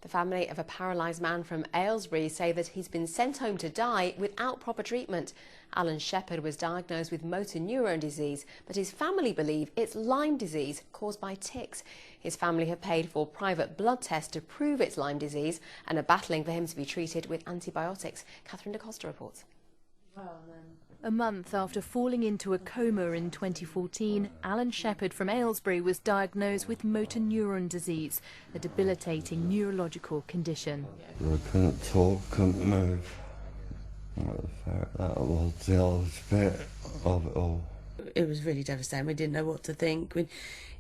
The family of a paralysed man from Aylesbury say that he's been sent home to die without proper treatment. Alan Shepherd was diagnosed with motor neurone disease, but his family believe it's Lyme disease caused by ticks. His family have paid for private blood tests to prove it's Lyme disease and are battling for him to be treated with antibiotics. Catherine da Costa reports. A month after falling into a coma in 2014, Alan Shepherd from Aylesbury was diagnosed with motor neuron disease, a debilitating neurological condition. I couldn't talk, couldn't move. That was the hardest bit of it all. It was really devastating. We didn't know what to think.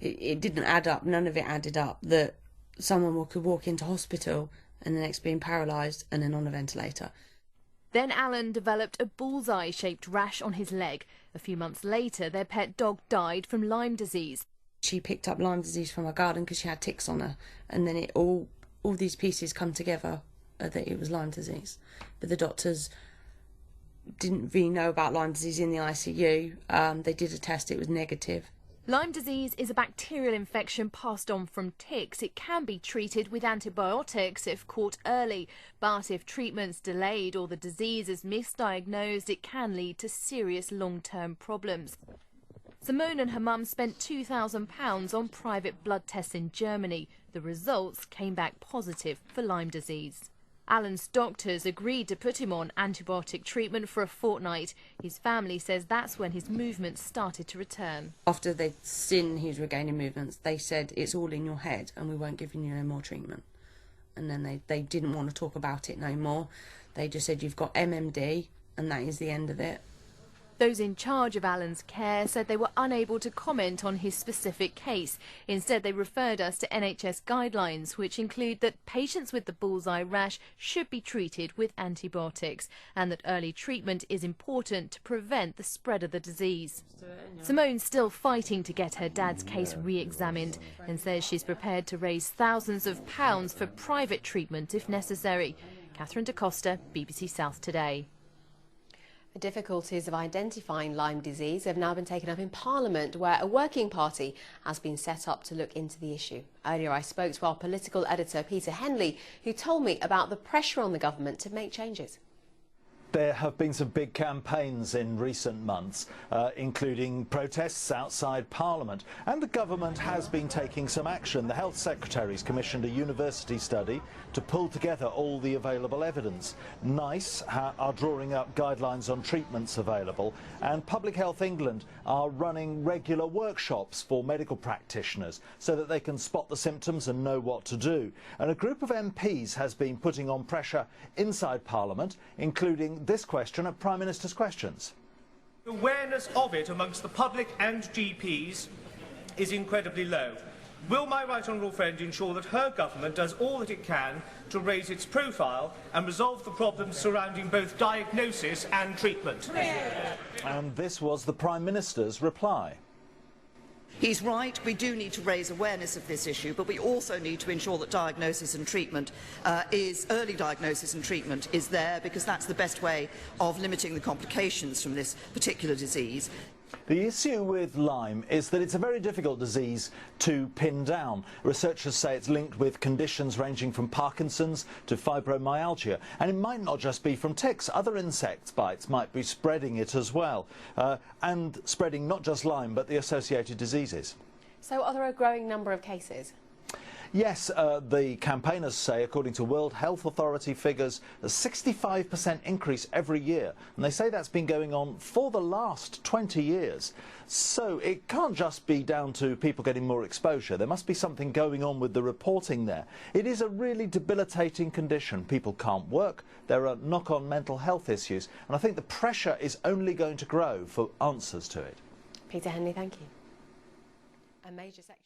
It didn't add up. None of it added up that someone could walk into hospital and the next being paralysed and then on a ventilator. Then Alan developed a bullseye-shaped rash on his leg. A few months later, their pet dog died from Lyme disease. She picked up Lyme disease from her garden because she had ticks on her, and then all these pieces come together that it was Lyme disease. But the doctors didn't really know about Lyme disease in the ICU. They did a test, it was negative. Lyme disease is a bacterial infection passed on from ticks. It can be treated with antibiotics if caught early, but if treatment's delayed or the disease is misdiagnosed, it can lead to serious long-term problems. Simone and her mum spent £2,000 on private blood tests in Germany. The results came back positive for Lyme disease. Alan's doctors agreed to put him on antibiotic treatment for a fortnight. His family says that's when his movements started to return. After they'd seen he was regaining movements, they said, it's all in your head and we won't give you no more treatment. And then they didn't want to talk about it no more. They just said, you've got MMD and that is the end of it. Those in charge of Alan's care said they were unable to comment on his specific case. Instead, they referred us to NHS guidelines, which include that patients with the bullseye rash should be treated with antibiotics and that early treatment is important to prevent the spread of the disease. Simone's still fighting to get her dad's case re-examined and says she's prepared to raise thousands of pounds for private treatment if necessary. Catherine da Costa, BBC South Today. The difficulties of identifying Lyme disease have now been taken up in Parliament, where a working party has been set up to look into the issue. Earlier I spoke to our political editor Peter Henley, who told me about the pressure on the government to make changes. There have been some big campaigns in recent months, including protests outside Parliament, and the government has been taking some action. The Health Secretary's commissioned a university study to pull together all the available evidence. NICE are drawing up guidelines on treatments available, and Public Health England are running regular workshops for medical practitioners so that they can spot the symptoms and know what to do. And a group of MPs has been putting on pressure inside Parliament, including this question at Prime Minister's Questions. Awareness of it amongst the public and GPs is incredibly low. Will my right honourable friend ensure that her government does all that it can to raise its profile and resolve the problems surrounding both diagnosis and treatment? And this was the Prime Minister's reply. He's right, we do need to raise awareness of this issue, but we also need to ensure that diagnosis and treatment early diagnosis and treatment is there, because that's the best way of limiting the complications from this particular disease. The issue with Lyme is that it's a very difficult disease to pin down. Researchers say it's linked with conditions ranging from Parkinson's to fibromyalgia, and it might not just be from ticks. Other insect bites might be spreading it as well, and spreading not just Lyme but the associated diseases. So are there a growing number of cases? Yes, the campaigners say, according to World Health Authority figures, a 65% increase every year. And they say that's been going on for the last 20 years. So it can't just be down to people getting more exposure. There must be something going on with the reporting there. It is a really debilitating condition. People can't work. There are knock-on mental health issues. And I think the pressure is only going to grow for answers to it. Peter Henley, thank you. A major section.